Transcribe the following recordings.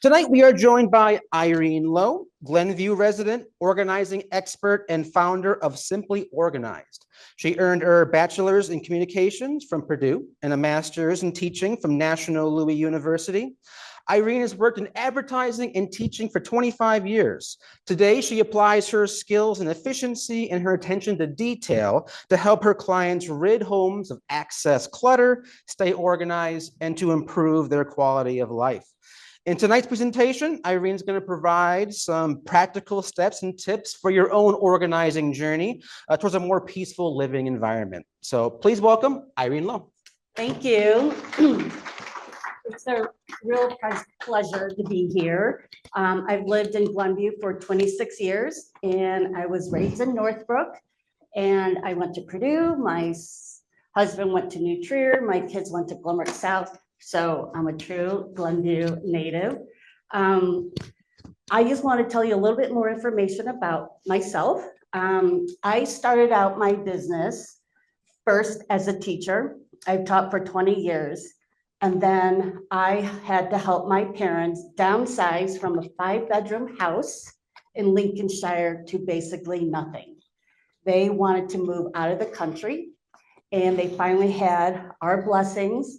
Tonight, we are joined by Irene Lo, Glenview resident, organizing expert, and founder of Simply Organized. She earned her bachelor's in communications from Purdue and a master's in teaching from National Louis University. Irene has worked in advertising and teaching for 25 years. Today, she applies her skills in efficiency and her attention to detail to help her clients rid homes of excess clutter, stay organized, and to improve their quality of life. In tonight's presentation, Irene's going to provide some practical steps and tips for your own organizing journey towards a more peaceful living environment. So please welcome Irene Lo. Thank you. It's a real pleasure to be here. I've lived in Glenview for 26 years, and I was raised in Northbrook, and I went to Purdue. My husband went to New Trier. My kids went to Glenbrook South. So I'm a true Glenview native. I just want to tell you a little bit more information about myself. I started out my business first as a teacher. I've taught for 20 years. And then I had to help my parents downsize from a 5-bedroom house in Lincolnshire to basically nothing. They wanted to move out of the country, and they finally had our blessings.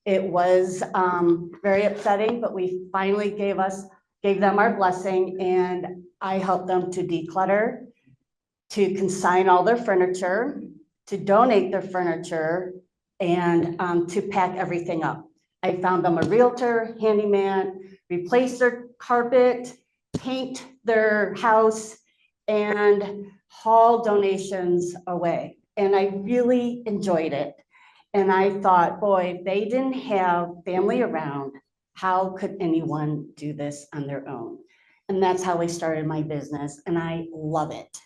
It was very upsetting, but we finally gave them our blessing, and I helped them to declutter, to consign all their furniture, to donate their furniture, and to pack everything up. I found them a realtor, handyman, replace their carpet, paint their house, and haul donations away. And I really enjoyed it. And I thought, boy, if they didn't have family around, how could anyone do this on their own? And that's how I started my business, and I love it.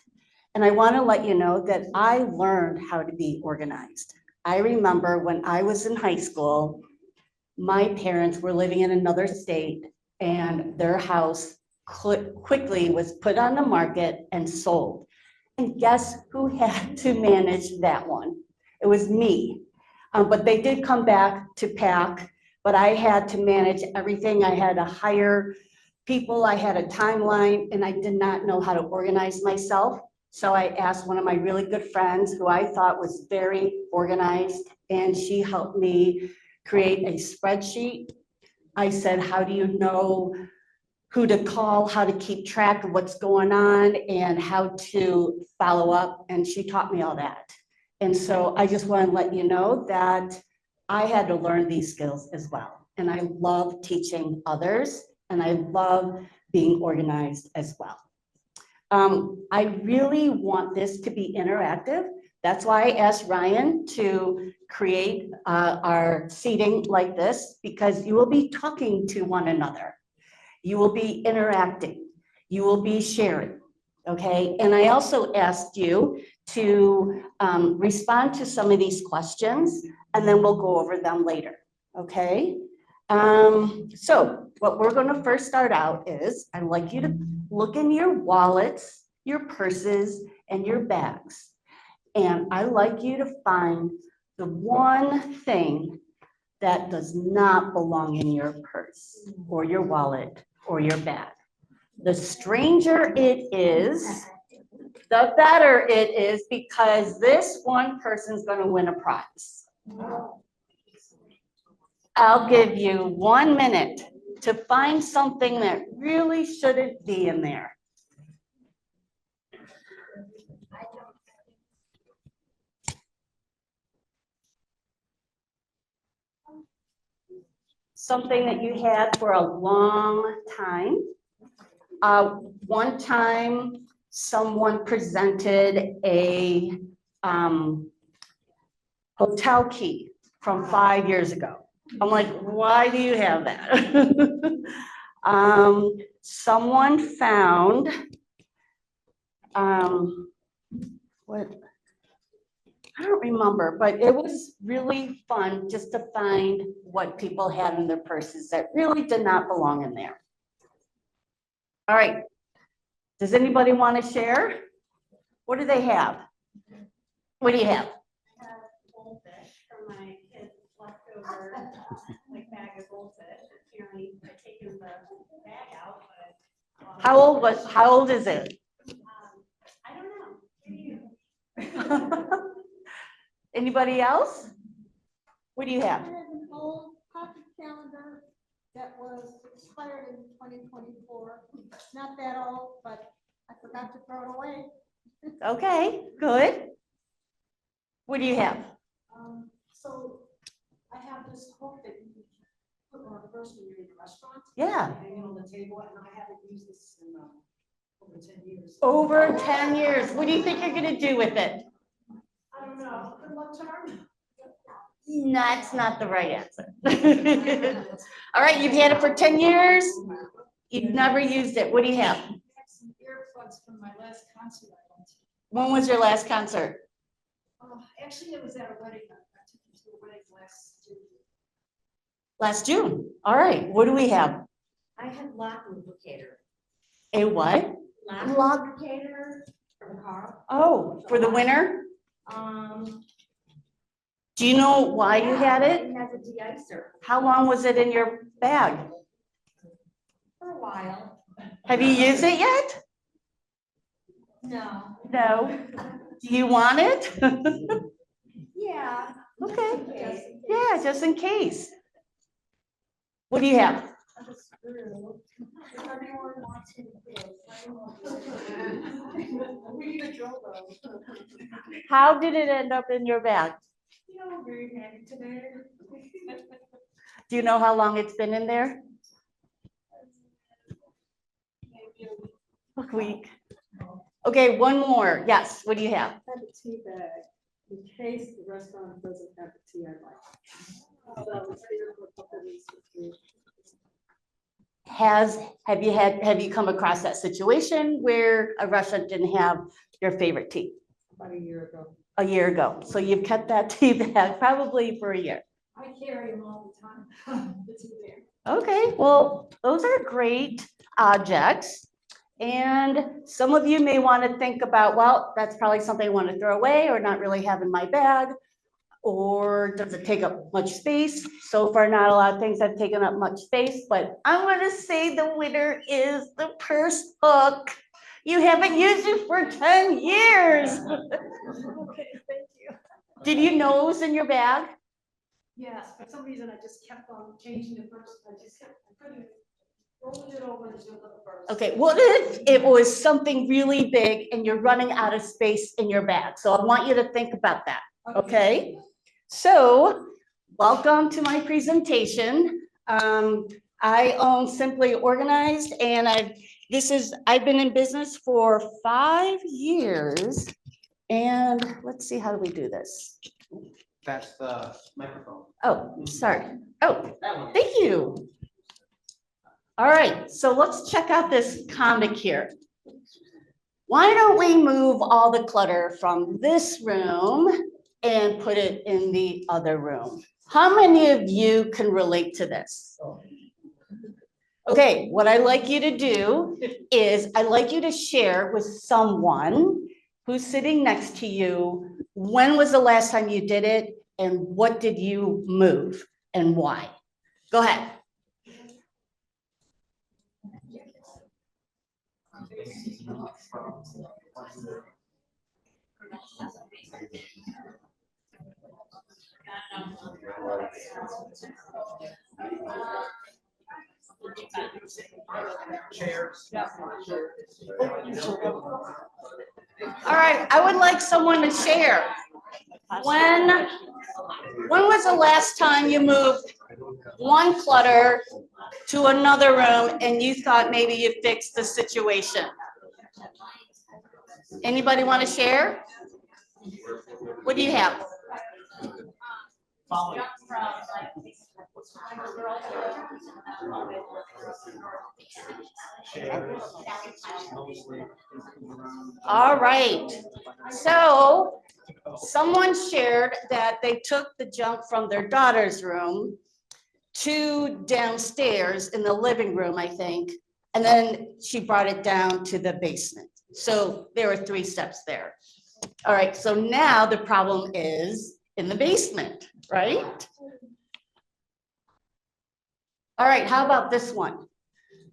And I want to let you know that I learned how to be organized. I remember when I was in high school, my parents were living in another state, and their house quickly was put on the market and sold. And guess who had to manage that one? It was me. But they did come back to pack, but I had to manage everything. I had to hire people, I had a timeline, and I did not know how to organize myself. So I asked one of my really good friends who I thought was very organized, and she helped me create a spreadsheet. I said, how do you know who to call, how to keep track of what's going on, and how to follow up? And she taught me all that. And so I just want to let you know that I had to learn these skills as well. And I love teaching others, and I love being organized as well. I really want this to be interactive. That's why I asked Ryan to create our seating like this, because you will be talking to one another. You will be interacting. You will be sharing. Okay, and I also asked you to respond to some of these questions, and then we'll go over them later, okay? So what we're gonna first start out is, I'd like you to look in your wallets, your purses, and your bags. And I'd like you to find the one thing that does not belong in your purse, or your wallet, or your bag. The stranger it is, the better it is, because this one person's going to win a prize. I'll give you 1 minute to find something that really shouldn't be in there. Something that you had for a long time. One time, someone presented a hotel key from 5 years ago. I'm like, why do you have that? Someone found, what? I don't remember, but it was really fun just to find what people had in their purses that really did not belong in there. All right. Does anybody want to share? What do they have? What do you have? Goldfish from my kids' leftover like bag of goldfish. carrying, taking the bag out, but. How old is it? I don't know. Anybody else? What do you I have? have an old pocket calendar that was expired in 2024. It's not that old, but I forgot to throw it away. Okay, good. What do you have? So I have this hook that you put on first when you're in the restaurant. Yeah. Hanging on the table, and I haven't used this in over 10 years. Over 10 years. What do you think you're gonna do with it? I don't know. Good luck, charm. That's not the right answer. All right, you've had it for 10 years. You've never used it. What do you have? I have some earplugs from my last concert I went to. When was your last concert? Actually, it was at a wedding. I took you to a wedding last June. Last June. All right, what do we have? I had lock lubricator. A what? Lock Lock. lubricator for the car. Oh, for the winter? Um. Do you know why you had it? It has a de-icer How long was it in your bag? for a while. Have you used it yet? No. No. Do you want it? Yeah. Okay. Yes. Yeah, just in case. What do you have? That's true. If everyone wants to do it, we need a drill though. How did it end up in your bag? You know, very handy today. Do you know how long it's been in there? Maybe A week. Okay, one more. Yes, what do you have? have a tea bag in case the restaurant doesn't have the tea I like. So it's here for a couple of weeks or two. Have you come across that situation where a restaurant didn't have your favorite tea About a year ago. a year ago? So you've kept that tea bag probably for a year. I carry them all the time. The tea bag. Okay, well, those are great objects. And some of you may want to think about, well, that's probably something I want to throw away or not really have in my bag. Or does it take up much space? So far, not a lot of things have taken up much space, but I want to say the winner is the purse hook. You haven't used it for 10 years. Okay, thank you. Did you know it was in your bag? Yes, for some reason I just kept on changing the first. I couldn't rolling it over into another first. Okay, what if it was something really big and you're running out of space in your bag? So I want you to think about that, okay? So welcome to my presentation. I own Simply Organized and I've been in business for 5 years. And let's see, how do we do this? That's the microphone. Oh, sorry. Oh, That one. thank you. All right, so let's check out this comic here. Why don't we move all the clutter from this room and put it in the other room? How many of you can relate to this? Okay, what I'd like you to do is I'd like you to share with someone who's sitting next to you, when was the last time you did it and what did you move and why? Go ahead. All right, I would like someone to share. When was the last time you moved one clutter to another room and you thought maybe you fixed the situation? Anybody want to share? What do you have? All right, so someone shared that they took the junk from their daughter's room to downstairs in the living room, I think, and then she brought it down to the basement. So there were 3 steps there. All right, so now the problem is in the basement, right? All right, how about this one?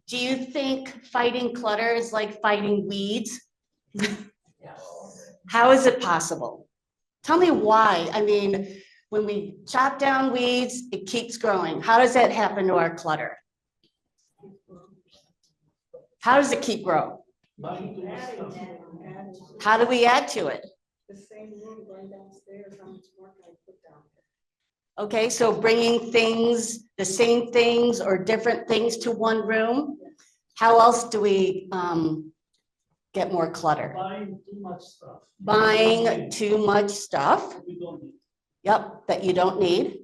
Do you think fighting clutter is like fighting weeds? How is it possible? Tell me why. I mean, when we chop down weeds, it keeps growing. How does that happen to our clutter? How does it keep growing? How do we add to it? The same room going downstairs, how much more can I put down? Okay, so bringing things, the same things or different things to one room. How else do we get more clutter? Buying too much stuff. Buying too much stuff, We don't need. yep, that you don't need.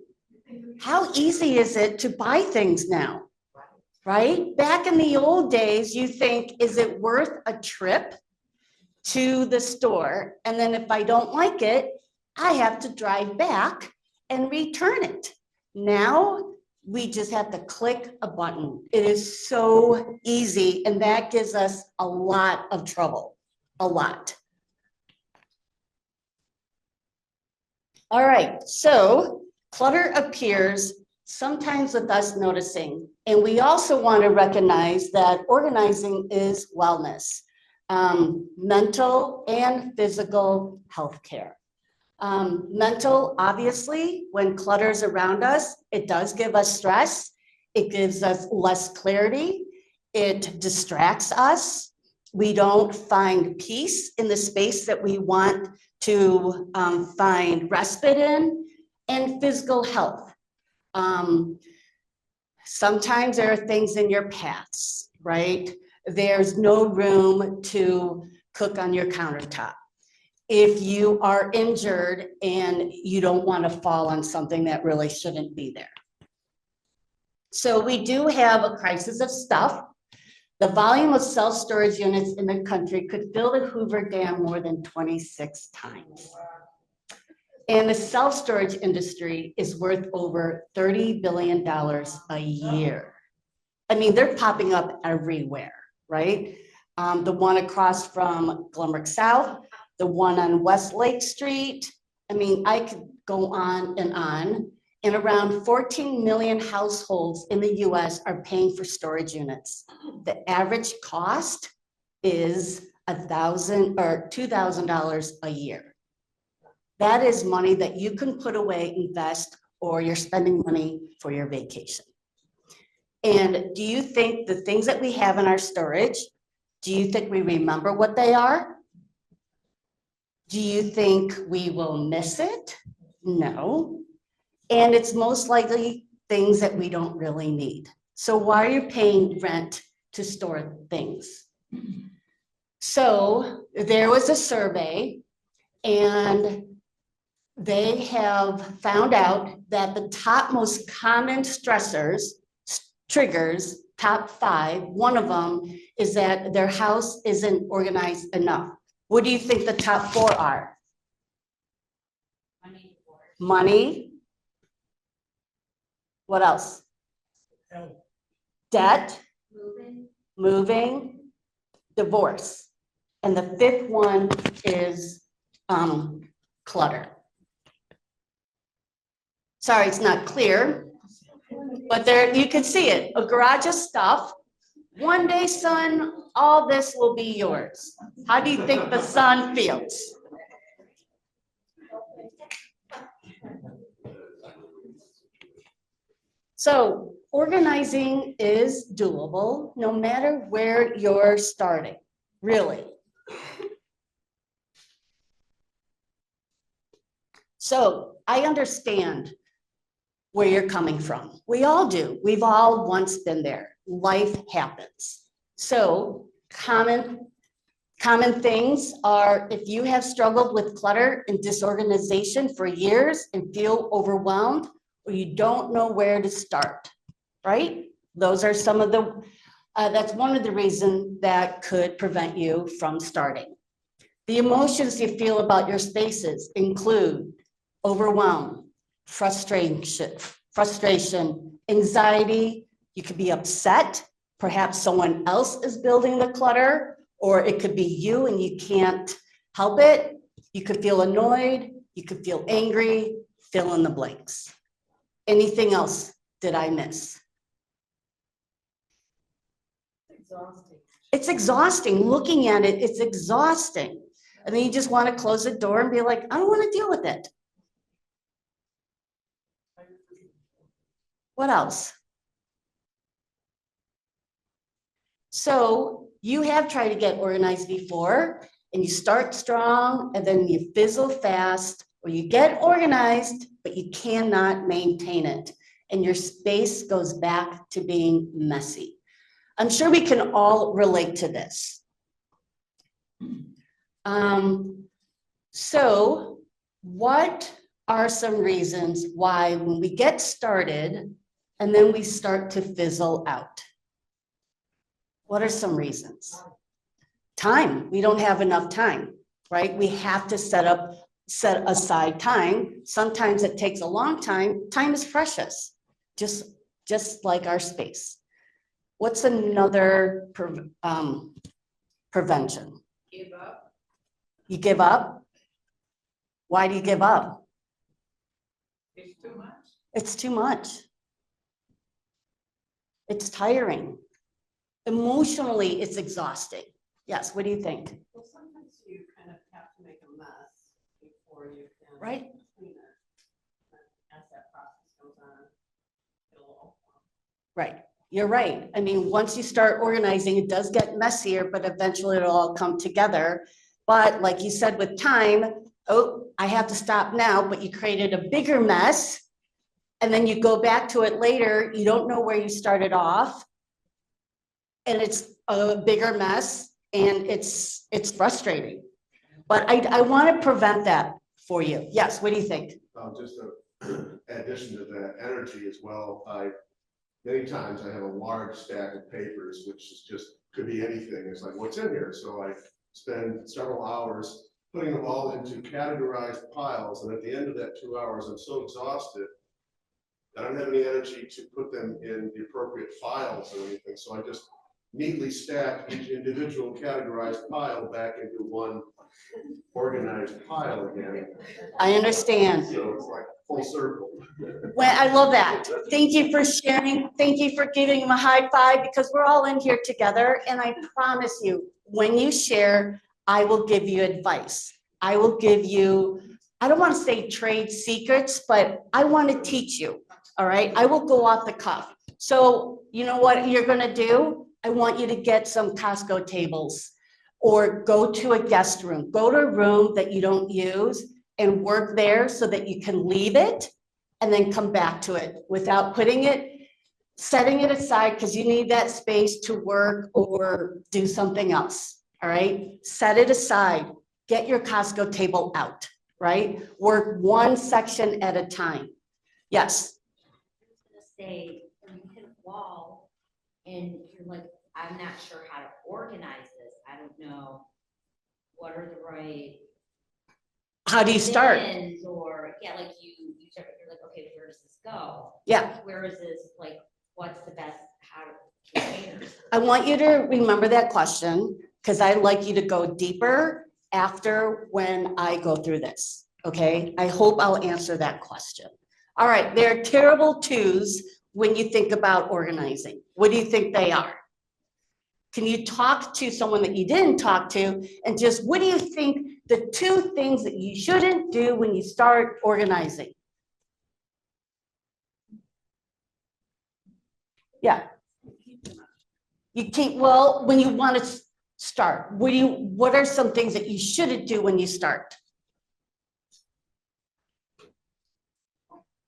How easy is it to buy things now? Right? Back in the old days, you think, is it worth a trip to the store? And then if I don't like it, I have to drive back and return it. Now, we just have to click a button. It is so easy, and that gives us a lot of trouble, a lot. All right, so clutter appears sometimes with us noticing, and we also want to recognize that organizing is wellness, mental and physical health care. Mental, obviously, when clutter's around us, it does give us stress. It gives us less clarity. It distracts us. We don't find peace in the space that we want to find respite in, and physical health. Sometimes there are things in your paths, right? There's no room to cook on your countertop. If you are injured and you don't want to fall on something that really shouldn't be there. So we do have a crisis of stuff. The volume of self-storage units in the country could fill the Hoover Dam more than 26 times. And the self-storage industry is worth over $30 billion a year. I mean, they're popping up everywhere, right? The one across from Glenbrook South, the one on West Lake Street. I mean, I could go on. And around 14 million households in the US are paying for storage units. The average cost is $1,000 or $2,000 a year. That is money that you can put away, invest, or you're spending money for your vacation. And do you think the things that we have in our storage, do you think we remember what they are? Do you think we will miss it? No. And it's most likely things that we don't really need. So why are you paying rent to store things? So there was a survey, and they have found out that the top most common stressors, triggers, top 5, one of them is that their house isn't organized enough. What do you think the top 4 are? Money. What else? Health. Debt. Moving. Divorce. And the 5th one is clutter. Sorry, it's not clear, but there you can see it. A garage of stuff. One day, son, all this will be yours. How do you think the son feels? So organizing is doable no matter where you're starting, really. So I understand where you're coming from. We all do. We've all once been there. Life happens. So common things are, if you have struggled with clutter and disorganization for years and feel overwhelmed, or you don't know where to start, right? Those are some of the, that's one of the reasons that could prevent you from starting. The emotions you feel about your spaces include overwhelm, frustration, anxiety. You could be upset. Perhaps someone else is building the clutter, or it could be you and you can't help it. You could feel annoyed. You could feel angry. Fill in the blanks. Anything else did I miss? exhausting. It's exhausting. Looking at it, it's exhausting. And then you just want to close the door and be like, I don't want to deal with it. What else? So you have tried to get organized before, and you start strong and then you fizzle fast, or you get organized, but you cannot maintain it. And your space goes back to being messy. I'm sure we can all relate to this. So what are some reasons why when we get started and then we start to fizzle out? What are some reasons? Time. We don't have enough time, right? We have to set aside time. Sometimes it takes a long time. Time is precious, just like our space. What's another prevention? Give up. You give up? Why do you give up? It's too much. It's too much. It's tiring. Emotionally, it's exhausting. Yes, what do you think? Well, sometimes you kind of have to make a mess before you can. Right. Clean it. As that process goes on, it'll. Right. You're right. I mean, once you start organizing, it does get messier, but eventually it'll all come together. But like you said, with time, oh, I have to stop now, but you created a bigger mess. And then you go back to it later. You don't know where you started off. And it's a bigger mess, and it's frustrating. But I want to prevent that for you. Yes, what do you think? Just an addition to that, energy as well. Many times I have a large stack of papers, which is just, could be anything. It's like, what's in here? So I spend several hours putting them all into categorized piles. And at the end of that 2 hours, I'm so exhausted that I don't have any energy to put them in the appropriate files or anything. So I just neatly stack each individual categorized pile back into one organized pile again. I understand. So it's like full circle. Well, I love that. Thank you for sharing. Thank you for giving him a high five, because we're all in here together. And I promise you, when you share, I will give you advice. I will give you, I don't want to say trade secrets, but I want to teach you. All right. I will go off the cuff. So you know what you're going to do? I want you to get some Costco tables, or go to a guest room. Go to a room that you don't use and work there so that you can leave it and then come back to it without setting it aside, because you need that space to work or do something else. All right. Set it aside. Get your Costco table out, right? Work one section at a time. Yes. Gonna say, when you hit a wall and you're like, I'm not sure how to organize this. I don't know what are the right. How do you start? bins, or yeah, like you're like, okay, where does this go? Yeah. Where is this, like, what's the best, how to containers? I want you to remember that question, because I'd like you to go deeper after when I go through this. Okay. I hope I'll answer that question. All right. There are terrible twos when you think about organizing. What do you think they are? Can you talk to someone that you didn't talk to, and just, what do you think the two things that you shouldn't do when you start organizing? Yeah. You can't, well, when you want to start, what are some things that you shouldn't do when you start?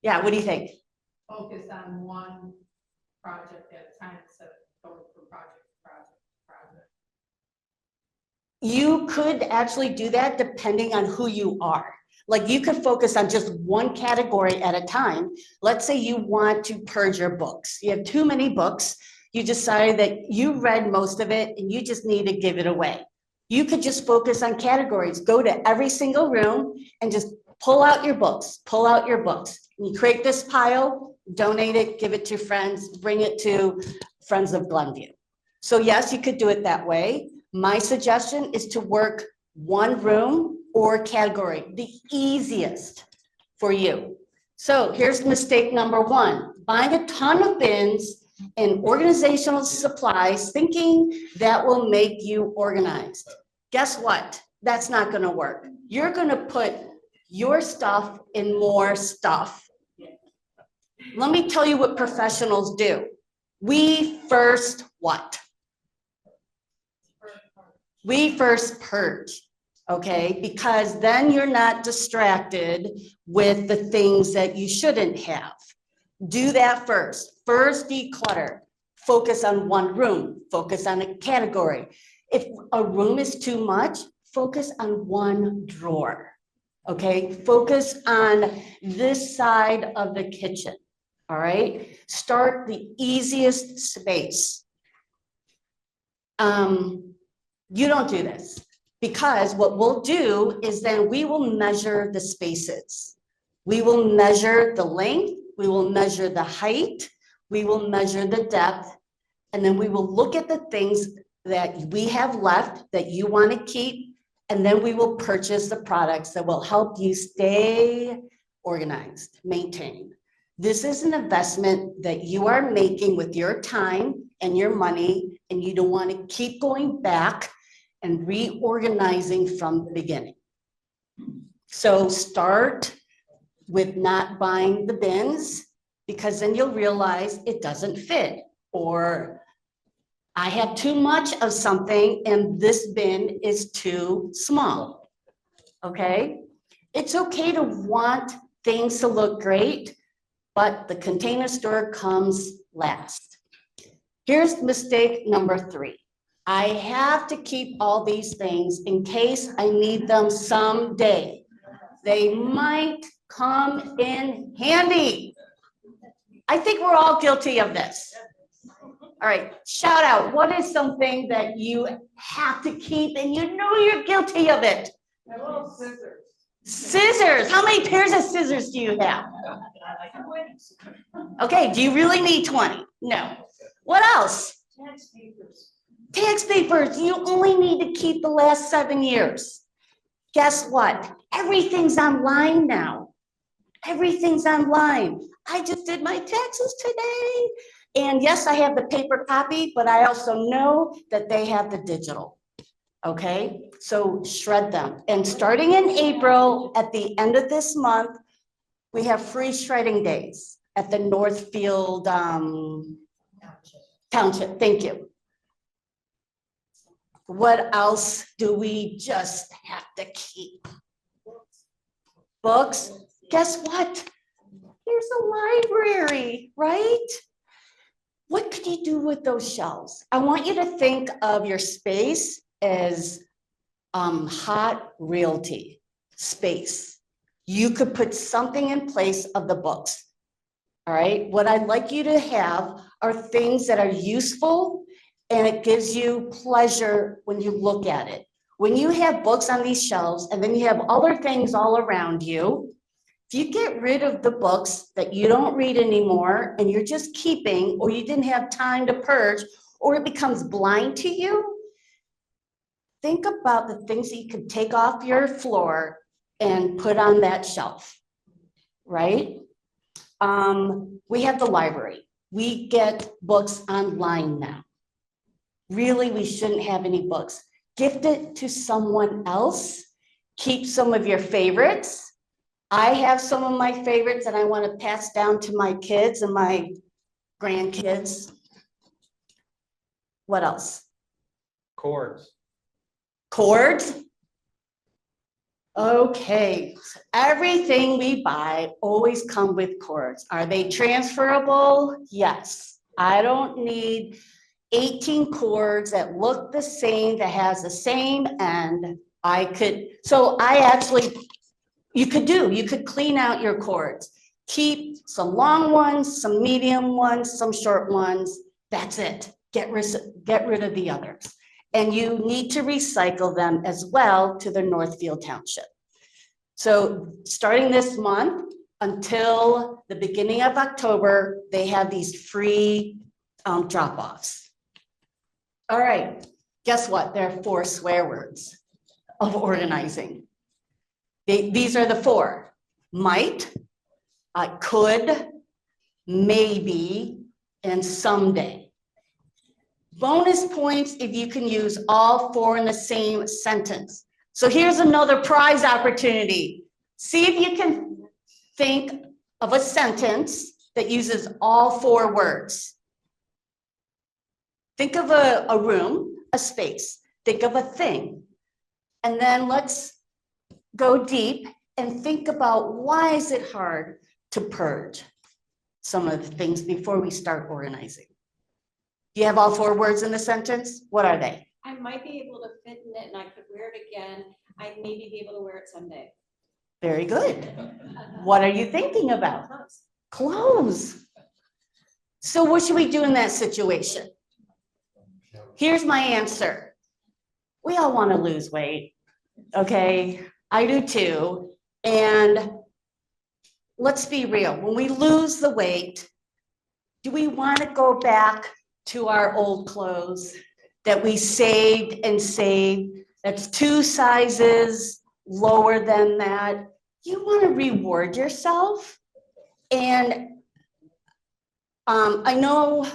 Yeah, what do you think? Focus on one project at a time instead of going from project to project. You could actually do that depending on who you are. Like, you could focus on just one category at a time. Let's say you want to purge your books. You have too many books. You decided that you read most of it and you just need to give it away. You could just focus on categories. Go to every single room and just pull out your books, pull out your books. And you create this pile, donate it, give it to friends, bring it to Friends of Glenview. So yes, you could do it that way. My suggestion is to work one room or category, the easiest for you. So here's mistake number one: buying a ton of bins and organizational supplies, thinking that will make you organized. Guess what? That's not gonna work. You're gonna put your stuff in more stuff. Let me tell you what professionals do. We first what? We first purge, okay? Because then you're not distracted with the things that you shouldn't have. Do that first. First, declutter. Focus on one room. Focus on a category. If a room is too much, focus on one drawer, okay? Focus on this side of the kitchen, all right? Start the easiest space. You don't do this, because what we'll do is then we will measure the spaces. We will measure the length, we will measure the height, we will measure the depth, and then we will look at the things that we have left that you want to keep, and then we will purchase the products that will help you stay organized, maintain. This is an investment that you are making with your time and your money, and you don't want to keep going back and reorganizing from the beginning. So start with not buying the bins, because then you'll realize it doesn't fit, or I have too much of something and this bin is too small, okay? It's okay to want things to look great, but the Container Store comes last. Here's mistake number 3. I have to keep all these things in case I need them someday. They might come in handy. I think we're all guilty of this. All right, shout out. What is something that you have to keep and you know you're guilty of it? I love scissors. Scissors. How many pairs of scissors do you have? Okay, do you really need 20? No. What else? Tax papers. Tax papers. You only need to keep the last 7 years. Guess what? Everything's online now. Everything's online. I just did my taxes today. And yes, I have the paper copy, but I also know that they have the digital. Okay, so shred them. And starting in April, at the end of this month, we have free shredding days at the Northfield Township. Thank you. What else do we just have to keep? Books. Guess what? Here's a library, right? What could you do with those shelves? I want you to think of your space as hot realty space. You could put something in place of the books. All right. What I'd like you to have are things that are useful and it gives you pleasure when you look at it. When you have books on these shelves and then you have other things all around you, if you get rid of the books that you don't read anymore and you're just keeping, or you didn't have time to purge, or it becomes blind to you, think about the things that you could take off your floor and put on that shelf, right? We have the library. We get books online now. Really, we shouldn't have any books. Gift it to someone else. Keep some of your favorites. I have some of my favorites that I want to pass down to my kids and my grandkids. What else? Cords. Cords? Okay, everything we buy always come with cords. Are they transferable? Yes. I don't need 18 cords that look the same, that has the same end. You could clean out your cords. Keep some long ones, some medium ones, some short ones. That's it. Get rid of the others. And you need to recycle them as well to the Northfield Township. So starting this month until the beginning of October, they have these free drop-offs. All right, guess what? There are 4 swear words of organizing. These are the 4: might, could, maybe, and someday. Bonus points if you can use all four in the same sentence. So here's another prize opportunity. See if you can think of a sentence that uses all four words. Think of a room, a space. Think of a thing. And then let's go deep and think about why is it hard to purge some of the things before we start organizing. Do you have all four words in the sentence? What are they? I might be able to fit in it and I could wear it again. I'd maybe be able to wear it someday. Very good. What are you thinking about? Clothes. So what should we do in that situation? Here's my answer. We all want to lose weight. Okay, I do too. And let's be real. When we lose the weight, do we want to go back to our old clothes that we saved and saved? That's 2 sizes lower than that. You want to reward yourself. And I know,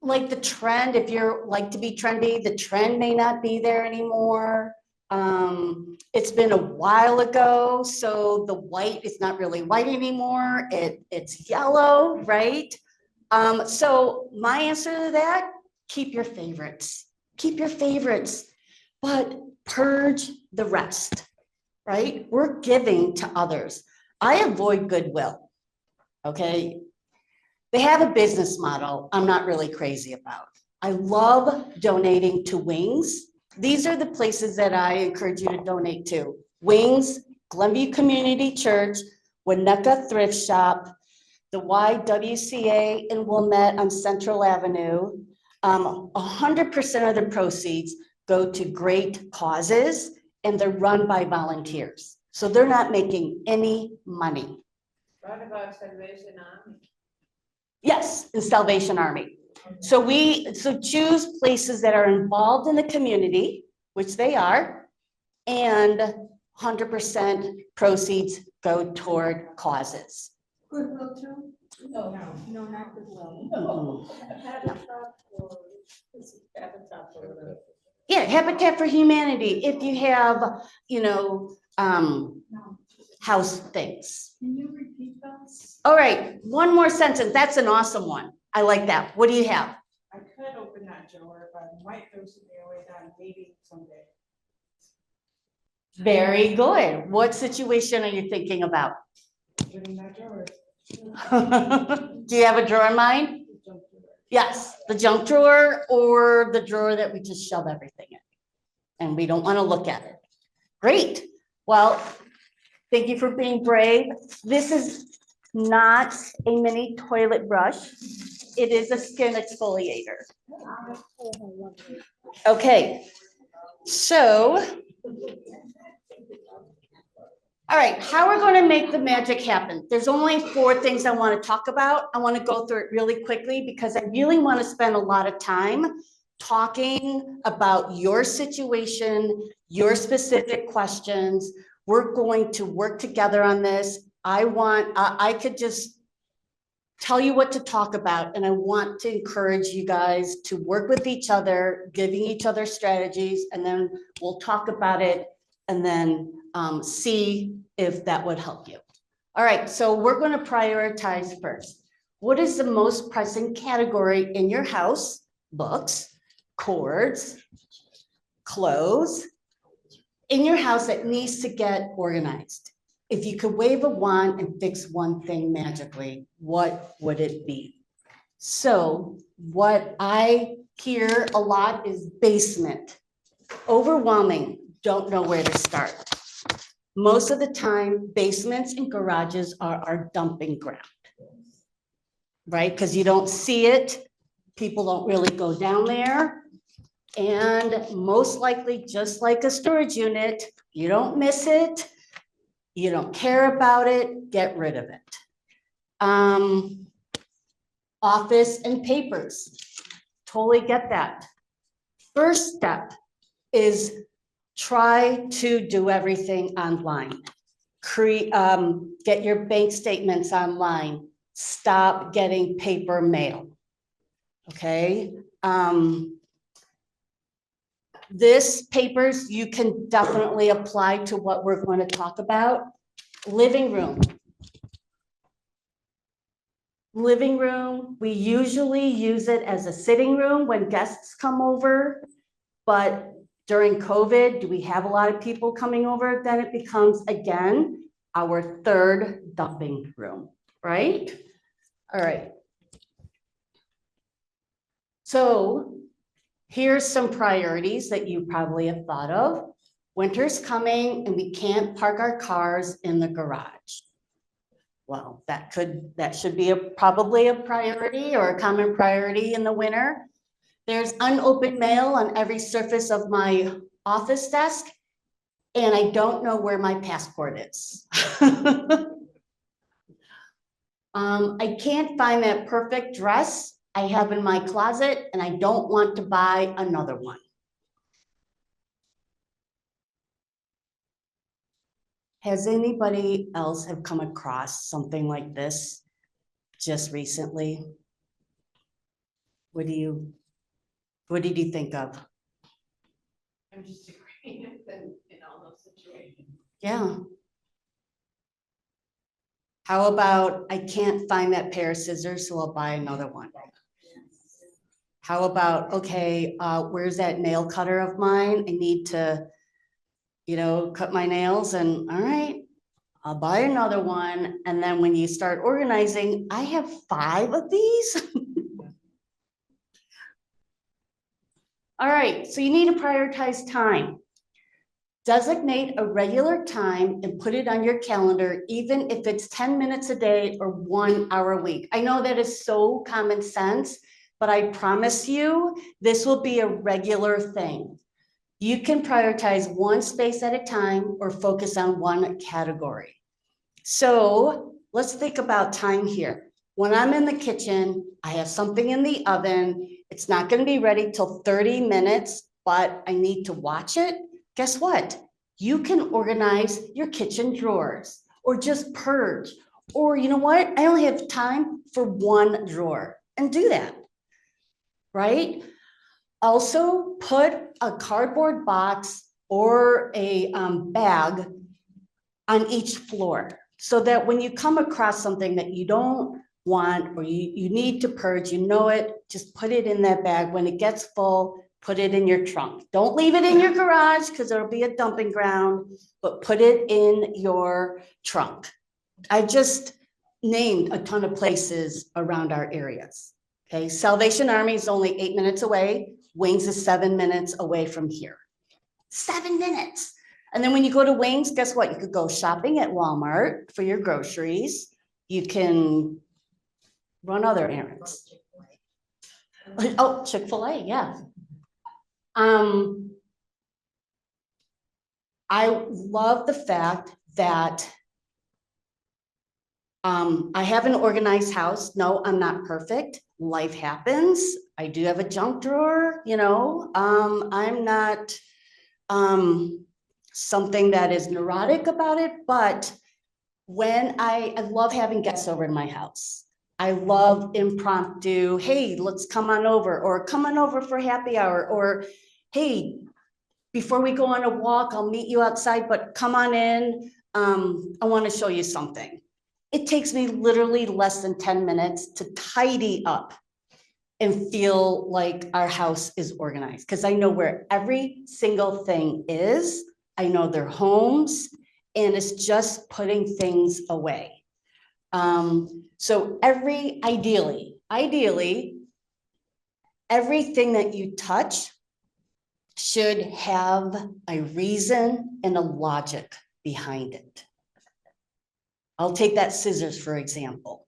like the trend, if you're like to be trendy, the trend may not be there anymore. It's been a while ago, so the white is not really white anymore. It's yellow, right? So my answer to that, keep your favorites. Keep your favorites, but purge the rest, right? We're giving to others. I avoid Goodwill, okay? They have a business model I'm not really crazy about. I love donating to Wings. These are the places that I encourage you to donate to. Wings, Glenview Community Church, Winnetka Thrift Shop, the YWCA in Wilmette on Central Avenue. 100% of the proceeds go to great causes and they're run by volunteers. So they're not making any money. What about Salvation Army? Yes, the Salvation Army. So choose places that are involved in the community, which they are, and 100% proceeds go toward causes. Goodwill too? No. No, not Goodwill. Mhm. Habitat or whatever. Yeah, Habitat for Humanity, if you have, house things. Can you repeat those? All right, one more sentence. That's an awesome one. I like that. What do you have? I could open that drawer, but I might throw something away that maybe someday. Very good. What situation are you thinking about? Opening that drawer. Do you have a drawer in mind? Junk drawer. Yes, the junk drawer or the drawer that we just shove everything in. And we don't want to look at it. Great. Well, thank you for being brave. This is not a mini toilet brush. It is a skin exfoliator. Okay, so, all right, how we're going to make the magic happen. There's only 4 things I want to talk about. I want to go through it really quickly because I really want to spend a lot of time talking about your situation, your specific questions. We're going to work together on this. I could just tell you what to talk about, and I want to encourage you guys to work with each other, giving each other strategies, and then we'll talk about it and then see if that would help you. All right, so we're going to prioritize first. What is the most pressing category in your house? Books, cords, clothes, in your house that needs to get organized. If you could wave a wand and fix one thing magically, what would it be? So what I hear a lot is basement. Overwhelming, don't know where to start. Most of the time, basements and garages are our dumping ground, right? Because you don't see it. People don't really go down there. And most likely, just like a storage unit, you don't miss it. You don't care about it, get rid of it. Office and papers, totally get that. First step is try to do everything online. Get your bank statements online. stop getting paper mail. Okay? This papers you can definitely apply to what we're going to talk about. Living room. Living room, we usually use it as a sitting room when guests come over. But during COVID, do we have a lot of people coming over? Then it becomes, again, our third dumping room, right? All right. So here's some priorities that you probably have thought of. Winter's coming and we can't park our cars in the garage. Well, that should be probably a priority or a common priority in the winter. There's unopened mail on every surface of my office desk, and I don't know where my passport is. I can't find that perfect dress I have in my closet, and I don't want to buy another one. Has anybody else have come across something like this just recently? What did you think of? I'm just agreeing in all those situations. Yeah. How about, I can't find that pair of scissors, so I'll buy another one. How about, okay, where's that nail cutter of mine? I need to, cut my nails, and all right, I'll buy another one. And then when you start organizing, I have 5 of these. All right, so you need to prioritize time. Designate a regular time and put it on your calendar, even if it's 10 minutes a day or 1 hour a week. I know that is so common sense, but I promise you, this will be a regular thing. You can prioritize one space at a time or focus on one category. So let's think about time here. When I'm in the kitchen, I have something in the oven. It's not going to be ready till 30 minutes, but I need to watch it. Guess what? You can organize your kitchen drawers or just purge. Or you know what? I only have time for 1 drawer, and do that, right? Also, put a cardboard box or a bag on each floor so that when you come across something that you don't want or you need to purge, it, just put it in that bag. When it gets full, put it in your trunk. Don't leave it in your garage because it'll be a dumping ground, but put it in your trunk. I just named a ton of places around our areas. Okay, Salvation Army is only 8 minutes away. Wings is 7 minutes away from here. 7 minutes. And then when you go to Wings, guess what? You could go shopping at Walmart for your groceries. You can run other errands. Oh, Chick-fil-A, yeah. I love the fact that I have an organized house. No, I'm not perfect. Life happens. I do have a junk drawer, I'm not something that is neurotic about it, but when I love having guests over in my house. I love impromptu, hey, let's come on over, or come on over for happy hour, or hey, before we go on a walk, I'll meet you outside, but come on in. I want to show you something. It takes me literally less than 10 minutes to tidy up and feel like our house is organized because I know where every single thing is. I know their homes, and it's just putting things away. So ideally, everything that you touch should have a reason and a logic behind it. I'll take that scissors, for example.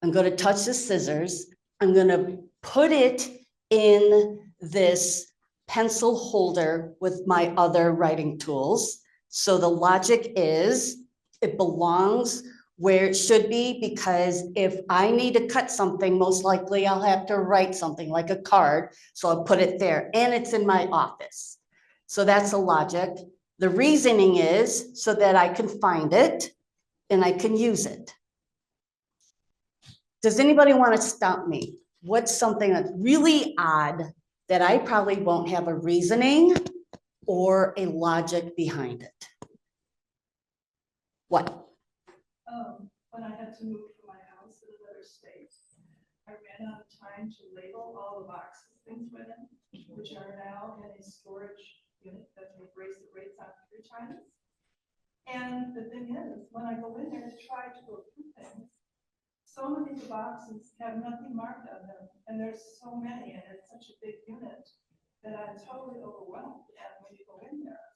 I'm going to touch the scissors. I'm going to put it in this pencil holder with my other writing tools. So the logic is it belongs where it should be, because if I need to cut something, most likely I'll have to write something like a card. So I'll put it there, and it's in my office. So that's the logic. The reasoning is so that I can find it and I can use it. Does anybody want to stump me? What's something that's really odd that I probably won't have a reasoning or a logic behind it? What? When I had to move from my house to another state, I ran out of time to label all the boxes things went in, which are now in a storage unit that they've raised the rates on 3 times. And the thing is, when I go in there to try to go through things, so many of the boxes have nothing marked on them, and there's so many, and it's such a big unit that I'm totally overwhelmed. And when you go in there,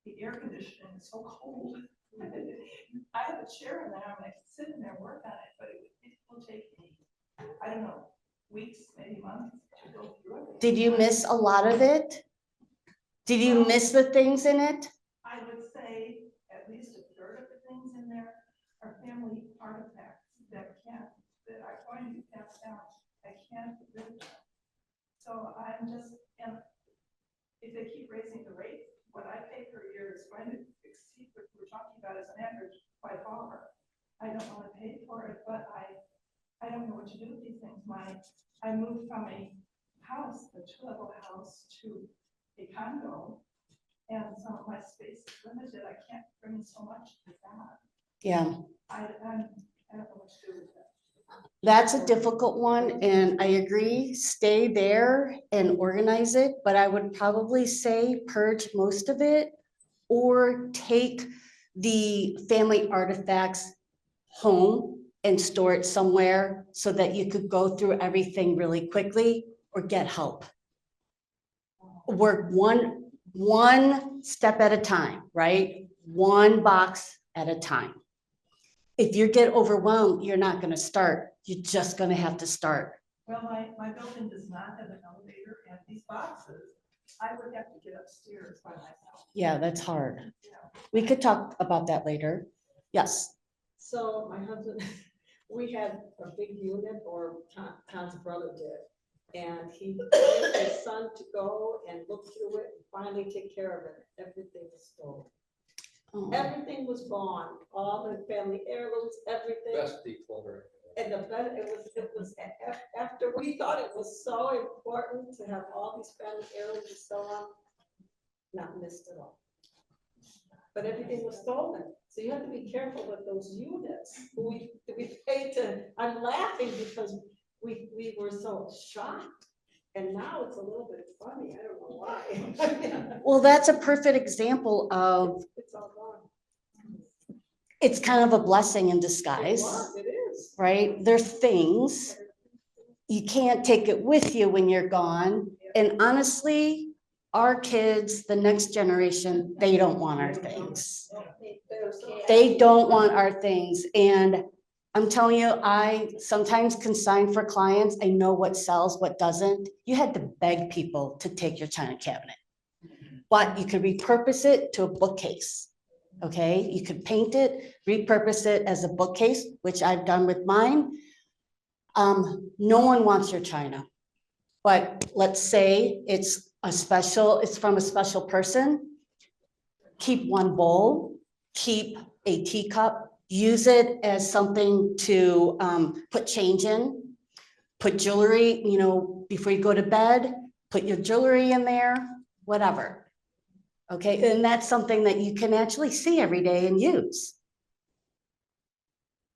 the air conditioning is so cold. I have a chair in there, and I can sit in there and work on it, but it will take me, I don't know, weeks, maybe months to go through it. Did you miss a lot of it? Did you miss the things in it? I would say at least a third of the things in there are family artifacts that are going to be passed down. I can't get rid of them. So I'm just, and if they keep raising the rate, what I pay per year is going to exceed what we're talking about as an average by far. I don't want to pay for it, but I don't know what to do with these things. I moved from a house, a 2-level house, to a condo, and some of my space is limited. I can't bring so much to that. Yeah. I don't know what to do with that. That's a difficult one, and I agree, stay there and organize it, but I would probably say purge most of it or take the family artifacts home and store it somewhere so that you could go through everything really quickly or get help. Work one step at a time, right? One box at a time. If you get overwhelmed, you're not going to start. You're just going to have to start. Well, my building does not have an elevator, and these boxes, I would have to get upstairs by myself. Yeah, that's hard. You know. We could talk about that later. Yes. So my husband, we had a big unit, or Tom's brother did. And he wanted his son to go and look through it and finally take care of it. Everything was stolen. Oh. Everything was gone, all the family heirlooms, everything. Best declutter. And it was after we thought it was so important to have all these family heirlooms and so on, not missed at all. But everything was stolen. So you have to be careful with those units. We paid to, I'm laughing because we were so shocked. And now it's a little bit funny. I don't know why. Well, that's a perfect example of It's all gone. it's kind of a blessing in disguise, It is. right? There's things you can't take it with you when you're gone. And honestly, our kids, the next generation, they don't want our things. They don't want our things. And I'm telling you, I sometimes consign for clients. I know what sells, what doesn't. You had to beg people to take your china cabinet. But you could repurpose it to a bookcase. Okay, you could paint it, repurpose it as a bookcase, which I've done with mine. No one wants your china. But let's say it's from a special person. Keep one bowl, keep a teacup, use it as something to put change in, put jewelry, before you go to bed, put your jewelry in there, whatever. Okay, and that's something that you can actually see every day and use.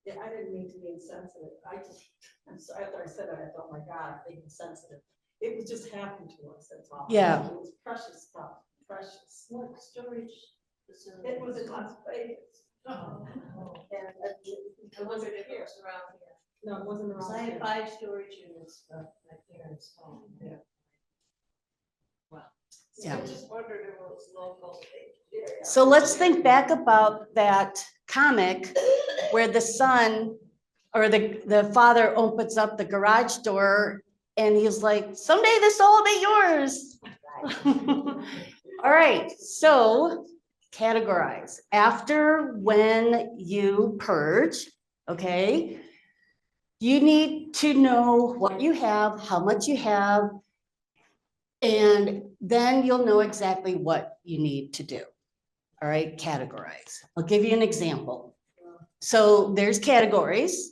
Yeah, I didn't mean to be insensitive. After I said it, I thought, my God, I'm being insensitive. It was just happened to us, that's all. Yeah. It was precious stuff, precious. What storage? It was in Las Vegas. And I wondered if it was around here. no, it wasn't around I here. had 5 storage units, but my parents home. Yeah. Wow. Yeah. I just wondered if it was local. So let's think back about that comic where the son or the father opens up the garage door and he's like, someday this will all be yours. All right, so categorize. After when you purge, okay, you need to know what you have, how much you have, and then you'll know exactly what you need to do. All right, categorize. I'll give you an example. So there's categories.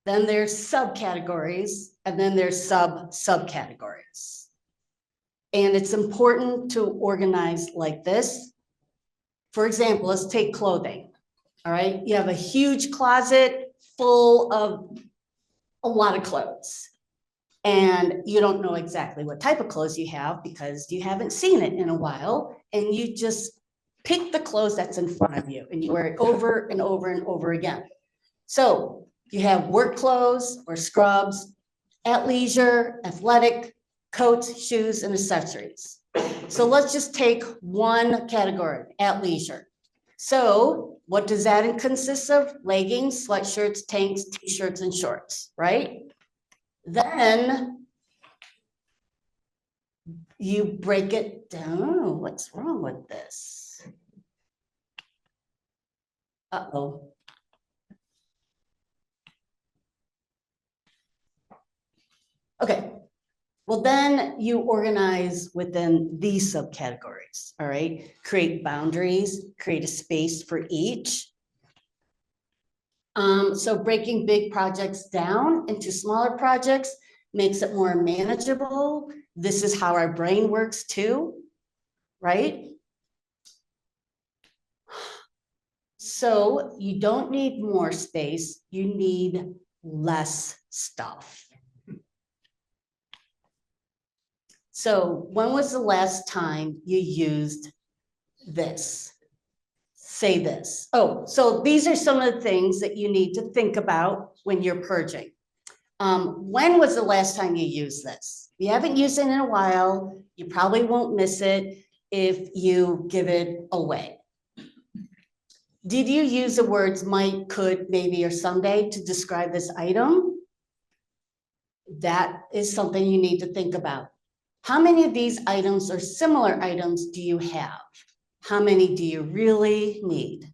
then there's subcategories, and then there's subcategories. And it's important to organize like this. For example, let's take clothing. All right, you have a huge closet full of a lot of clothes. And you don't know exactly what type of clothes you have because you haven't seen it in a while. And you just pick the clothes that's in front of you and you wear it over and over and over again. So you have work clothes or scrubs, athleisure, athletic, coats, shoes, and accessories. So let's just take one category, athleisure. So what does that consist of? Leggings, sweatshirts, tanks, t-shirts, and shorts, right? Then you break it down. Oh, what's wrong with this? Uh-oh. Okay, well then you organize within these subcategories, all right? Create boundaries, create a space for each. So breaking big projects down into smaller projects makes it more manageable. This is how our brain works too, right? So you don't need more space, you need less stuff. So when was the last time you used this? Say this. Oh, so these are some of the things that you need to think about when you're purging. When was the last time you used this? If you haven't used it in a while, you probably won't miss it if you give it away. Did you use the words might, could, maybe, or someday to describe this item? That is something you need to think about. How many of these items or similar items do you have? How many do you really need?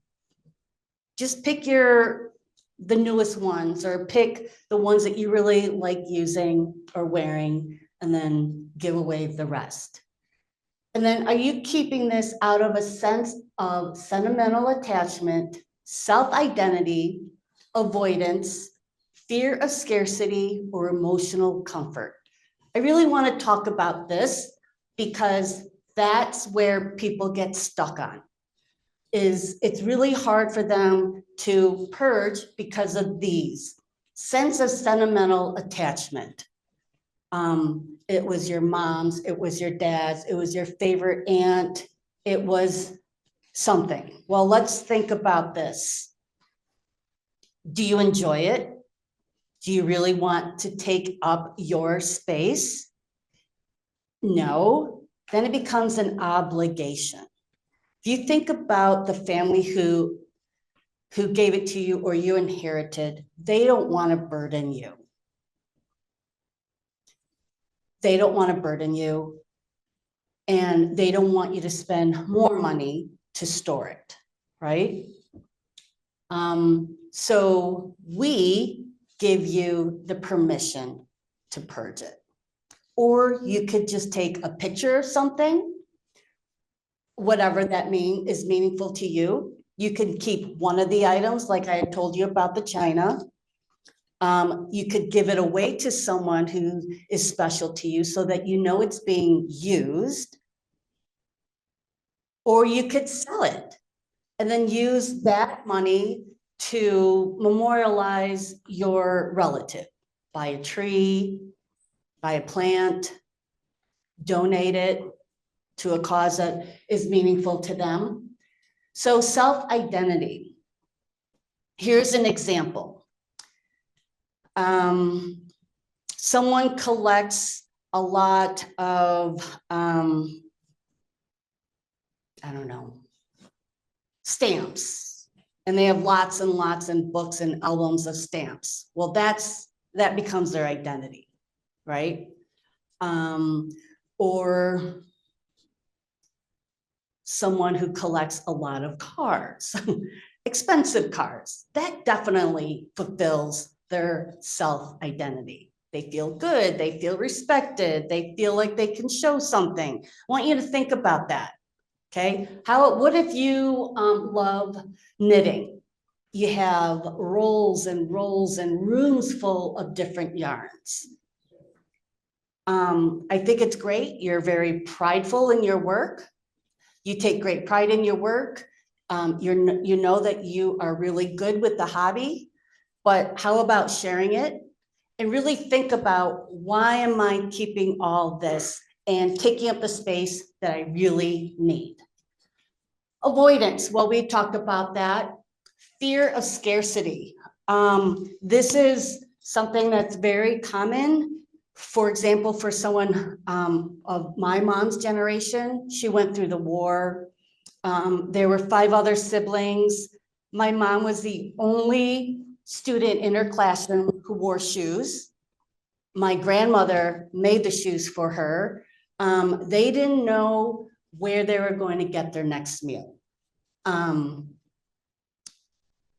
Just pick the newest ones or pick the ones that you really like using or wearing and then give away the rest. And then are you keeping this out of a sense of sentimental attachment, self-identity, avoidance, fear of scarcity, or emotional comfort? I really want to talk about this because that's where people get stuck on. It's really hard for them to purge because of these sense of sentimental attachment. It was your mom's, it was your dad's, it was your favorite aunt, it was something. Well, let's think about this. Do you enjoy it? Do you really want to take up your space? No, then it becomes an obligation. If you think about the family who gave it to you or you inherited, they don't want to burden you. They don't want to burden you, and they don't want you to spend more money to store it, right? So we give you the permission to purge it. Or you could just take a picture of something, whatever that is meaningful to you. You can keep one of the items, like I had told you about the china. You could give it away to someone who is special to you so that you know it's being used. Or you could sell it and then use that money to memorialize your relative. Buy a tree, buy a plant, donate it to a cause that is meaningful to them. So self-identity. Here's an example. Someone collects a lot of, I don't know, stamps, and they have lots and lots and books and albums of stamps. Well, that becomes their identity, right? Or someone who collects a lot of cars, expensive cars, that definitely fulfills their self-identity. They feel good, they feel respected, they feel like they can show something. I want you to think about that, okay? What if you love knitting You have rolls and rolls and rooms full of different yarns. I think it's great. You're very prideful in your work. You take great pride in your work. You know that you are really good with the hobby, but how about sharing it? And really think about, why am I keeping all this and taking up the space that I really need? Avoidance, well, we talked about that. Fear of scarcity. This is something that's very common. For example, for someone of my mom's generation, she went through the war. There were 5 other siblings. My mom was the only student in her classroom who wore shoes. My grandmother made the shoes for her. They didn't know where they were going to get their next meal.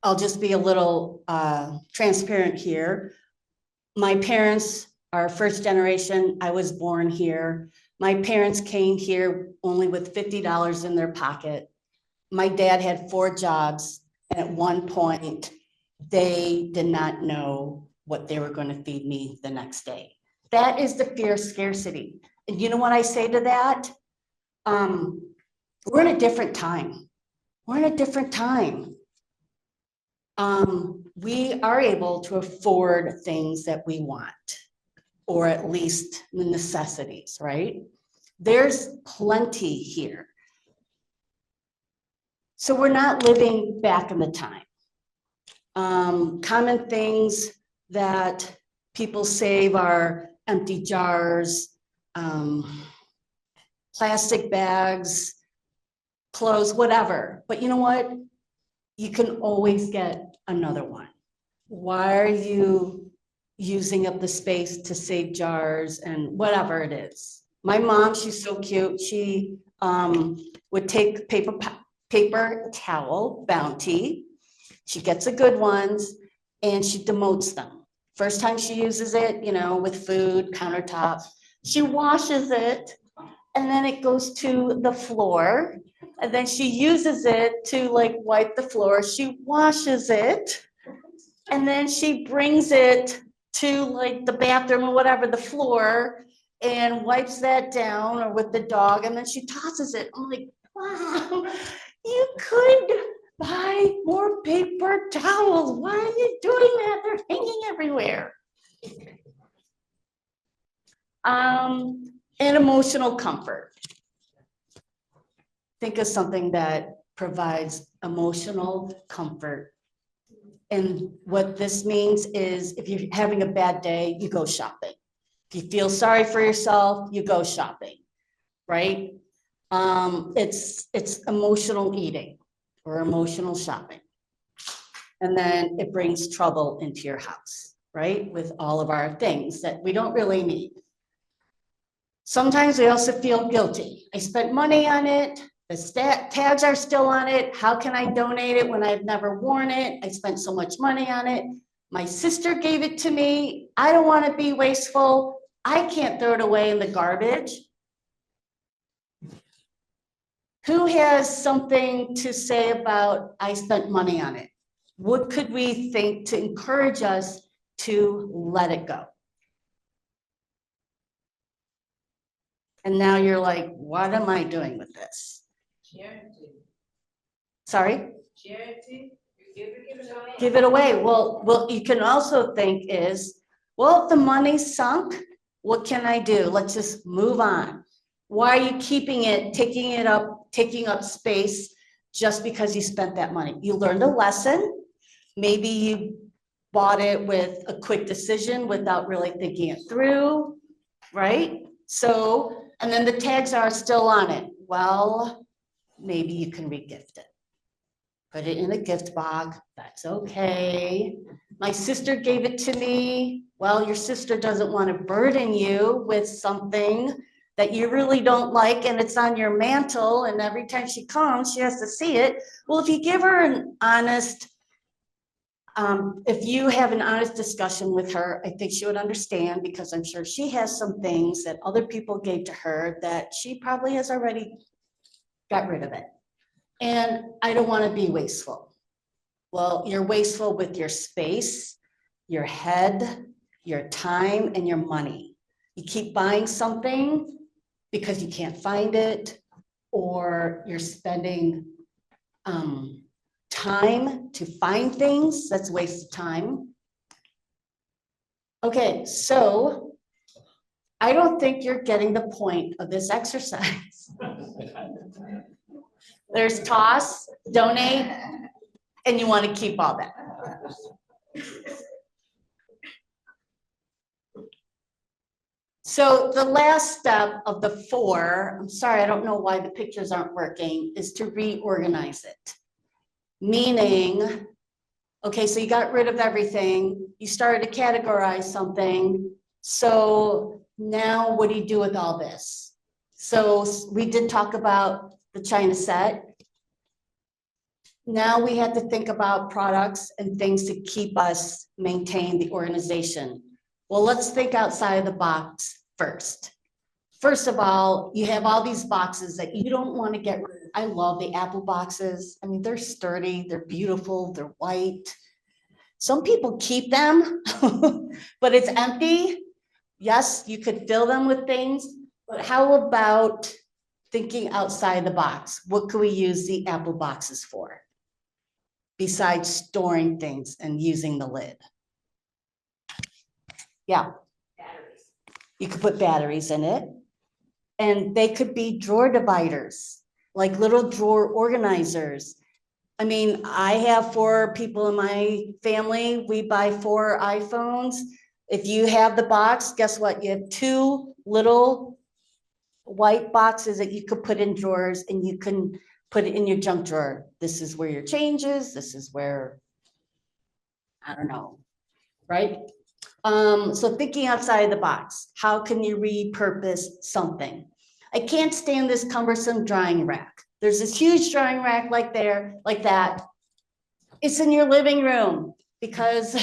I'll just be a little transparent here. My parents are first generation. I was born here. My parents came here only with $50 in their pocket. My dad had 4 jobs, and at one point, they did not know what they were going to feed me the next day. That is the fear of scarcity. And you know what I say to that? We're in a different time. We're in a different time. We are able to afford things that we want, or at least the necessities, right? There's plenty here. So we're not living back in the time. Common things that people save are empty jars, plastic bags, clothes, whatever. But you know what? You can always get another one. Why are you using up the space to save jars and whatever it is? My mom, she's so cute. She would take paper towel, Bounty. She gets the good ones and she demotes them. First time she uses it, you know, with food, countertop, she washes it and then it goes to the floor. And then she uses it to like wipe the floor. She washes it. And then she brings it to like the bathroom or whatever, the floor, and wipes that down, or with the dog. And then she tosses it. I'm like, wow, you could buy more paper towels. Why are you doing that? They're hanging everywhere. And emotional comfort. Think of something that provides emotional comfort. And what this means is, if you're having a bad day, you go shopping. If you feel sorry for yourself, you go shopping, right? It's emotional eating or emotional shopping. And then it brings trouble into your house, right? With all of our things that we don't really need. Sometimes we also feel guilty. I spent money on it. The tags are still on it. How can I donate it when I've never worn it? I spent so much money on it. My sister gave it to me. I don't want to be wasteful. I can't throw it away in the garbage. Who has something to say about, I spent money on it? What could we think to encourage us to let it go? And now you're like, what am I doing with this? Charity. Sorry? Charity, you give it away. Give it away. Well, you can also think is, well, if the money's sunk, what can I do? Let's just move on. Why are you keeping it, taking up space just because you spent that money? You learned a lesson. Maybe you bought it with a quick decision without really thinking it through, right? So, and then the tags are still on it. Well, maybe you can regift it. Put it in a gift box, that's okay. My sister gave it to me. Well, your sister doesn't want to burden you with something that you really don't like, and it's on your mantle, and every time she comes, she has to see it. Well, if you give her an honest, if you have an honest discussion with her, I think she would understand, because I'm sure she has some things that other people gave to her that she probably has already got rid of it. And I don't want to be wasteful. Well, you're wasteful with your space, your head, your time, and your money. You keep buying something because you can't find it, or you're spending time to find things. That's a waste of time. Okay, so I don't think you're getting the point of this exercise. There's toss, donate, and you want to keep all that. So the last step of the 4, I'm sorry, I don't know why the pictures aren't working, is to reorganize it. Meaning, okay, so you got rid of everything, you started to categorize something. So now what do you do with all this? So we did talk about the China set. Now we have to think about products and things to keep us maintain the organization. Well, let's think outside of the box first. First of all, you have all these boxes that you don't want to get rid of. I love the Apple boxes. I mean, they're sturdy, they're beautiful, they're white. Some people keep them, but it's empty. Yes, you could fill them with things, but how about thinking outside the box? What could we use the Apple boxes for? Besides storing things and using the lid. Yeah. Batteries. You could put batteries in it. And they could be drawer dividers, like little drawer organizers. I mean, I have 4 people in my family. We buy 4 iPhones. If you have the box, guess what? You have 2 little white boxes that you could put in drawers, and you can put it in your junk drawer. This is where your change is. This is where, I don't know, right? So thinking outside the box, how can you repurpose something? I can't stand this cumbersome drying rack. There's this huge drying rack like that. It's in your living room because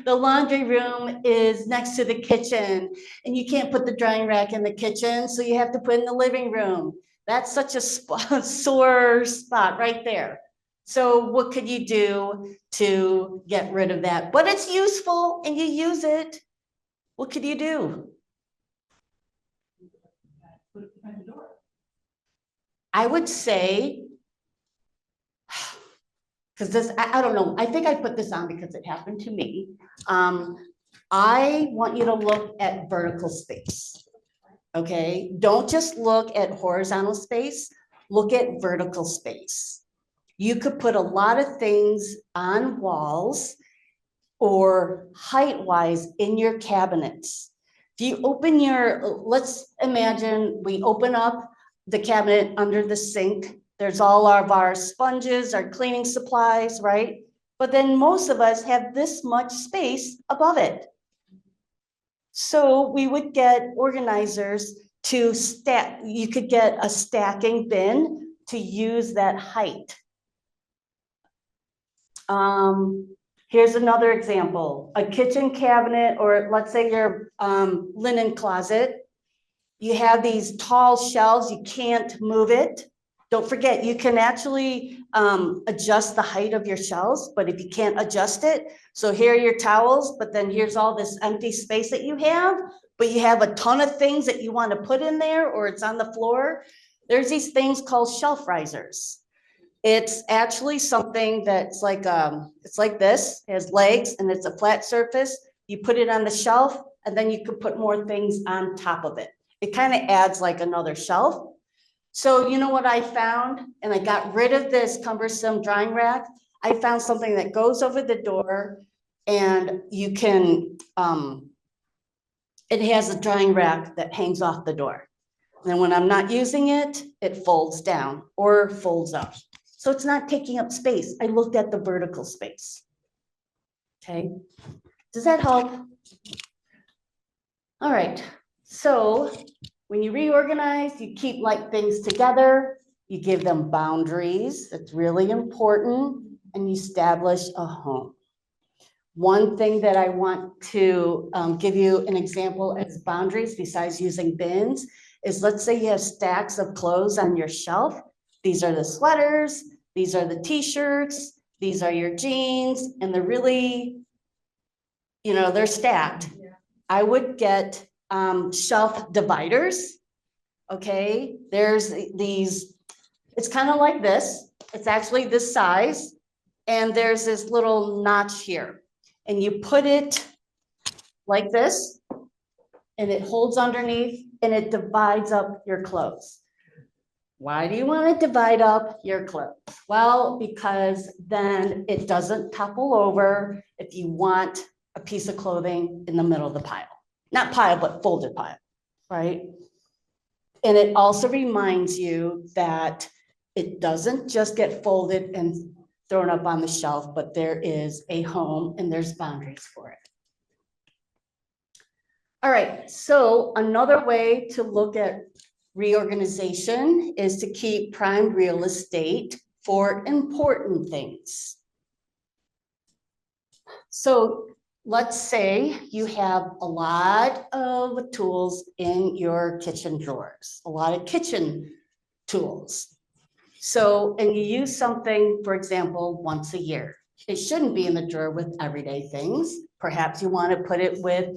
the laundry room is next to the kitchen and you can't put the drying rack in the kitchen, so you have to put it in the living room. That's such a sore spot right there. So what could you do to get rid of that? But it's useful and you use it. What could you do? Put it behind the door. I would say, because this, I don't know, I think I put this on because it happened to me. I want you to look at vertical space. Okay, don't just look at horizontal space, look at vertical space. You could put a lot of things on walls or height-wise in your cabinets. If you open your, let's imagine we open up the cabinet under the sink. There's all of our sponges, our cleaning supplies, right? But then most of us have this much space above it. So we would get organizers to stack. You could get a stacking bin to use that height. Here's another example, a kitchen cabinet, or let's say your linen closet. You have these tall shelves, you can't move it. Don't forget, you can actually adjust the height of your shelves, but if you can't adjust it, so here are your towels, but then here's all this empty space that you have, but you have a ton of things that you want to put in there, or it's on the floor. There's these things called shelf risers. It's actually something that's like, it's like this, it has legs and it's a flat surface. You put it on the shelf and then you could put more things on top of it. It kind of adds like another shelf. So you know what I found? And I got rid of this cumbersome drying rack. I found something that goes over the door and you can, it has a drying rack that hangs off the door. And when I'm not using it, it folds down or folds up. So it's not taking up space. I looked at the vertical space. Okay, does that help? All right, so when you reorganize, you keep like things together, you give them boundaries, that's really important, and you establish a home. One thing that I want to give you an example as boundaries besides using bins is, let's say you have stacks of clothes on your shelf. These are the sweaters, these are the t-shirts, these are your jeans, and they're really, you know, they're stacked. I would get shelf dividers. Okay, there's these, it's kind of like this. It's actually this size. And there's this little notch here. And you put it like this, and it holds underneath, and it divides up your clothes. Why do you want to divide up your clothes? Well, because then it doesn't topple over if you want a piece of clothing in the middle of the pile. Not pile, but folded pile, right? And it also reminds you that it doesn't just get folded and thrown up on the shelf, but there is a home and there's boundaries for it. All right, so another way to look at reorganization is to keep prime real estate for important things. So let's say you have a lot of tools in your kitchen drawers, a lot of kitchen tools. So, and you use something, for example, once a year. It shouldn't be in the drawer with everyday things. Perhaps you want to put it with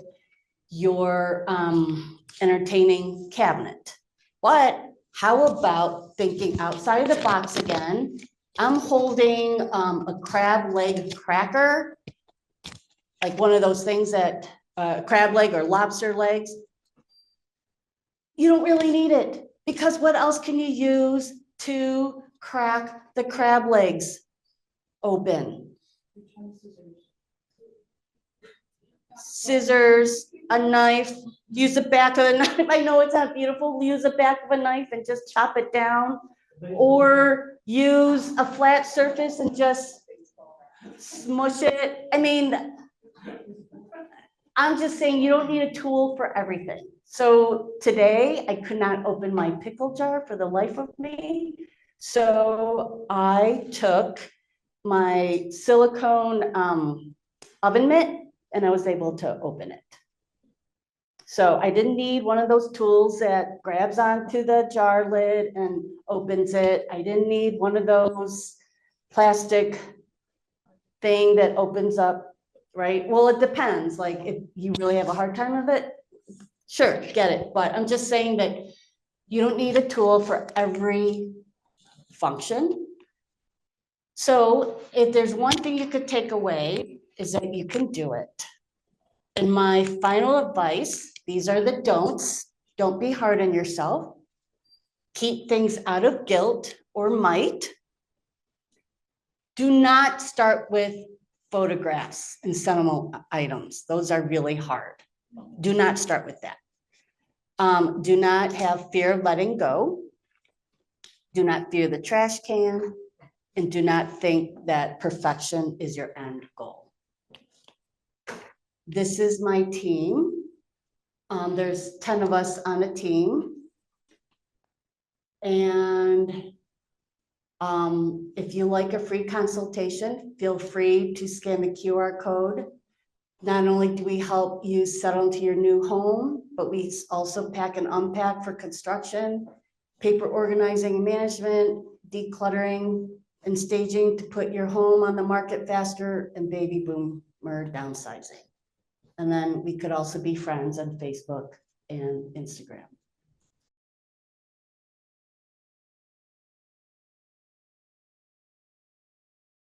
your entertaining cabinet. But how about thinking outside of the box again? I'm holding a crab leg cracker, like one of those things that crab leg or lobster legs. You don't really need it, because what else can you use to crack the crab legs open? Scissors, a knife, use the back of the knife. I know it's not beautiful. Use the back of a knife and just chop it down. Or use a flat surface and just smush it. I mean, I'm just saying you don't need a tool for everything. So today I could not open my pickle jar for the life of me. So I took my silicone oven mitt and I was able to open it. So I didn't need one of those tools that grabs onto the jar lid and opens it. I didn't need one of those plastic thing that opens up, right? Well, it depends. Like if you really have a hard time with it, sure, get it. But I'm just saying that you don't need a tool for every function. So if there's one thing you could take away is that you can do it. And my final advice, these are the don'ts. Don't be hard on yourself. Keep things out of guilt or might. Do not start with photographs and sentimental items. Those are really hard. Do not start with that. Do not have fear of letting go. Do not fear the trash can. And do not think that perfection is your end goal. This is my team. There's 10 of us on a team. And if you like a free consultation, feel free to scan the QR code. Not only do we help you settle into your new home, but we also pack and unpack for construction, paper organizing and management, decluttering and staging to put your home on the market faster, and baby boomer downsizing. And then we could also be friends on Facebook and Instagram.